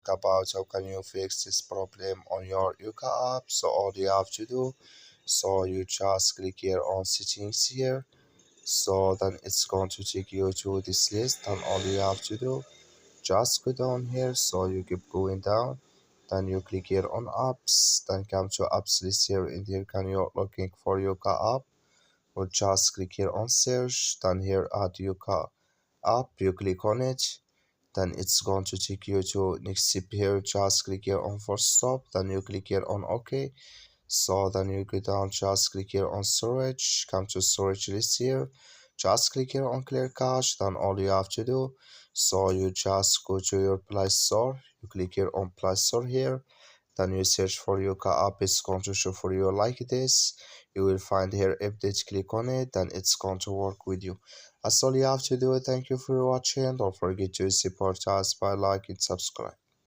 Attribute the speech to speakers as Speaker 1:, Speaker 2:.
Speaker 1: about how can you fix this problem on your Yuka app. So all you have to do, so you just click here on settings here. So then it's going to take you to this list, and all you have to do, just go down here. So you keep going down, then you click here on apps, then come to apps list here. In here can you're looking for Yuka app, or just click here on search, then here add Yuka app, you click on it, then it's going to take you to next step here. Just click here on force stop, then you click here on OK. So then you go down, just click here on storage, come to storage list here, just click here on clear cache. Then all you have to do, so you just go to your Play Store, you click here on Play Store here, then you search for Yuka app. It's going to show for you like this. You will find here update, click on it, then it's going to work with you. That's all you have to do. Thank you for watching. Don't forget to support us by liking, subscribe.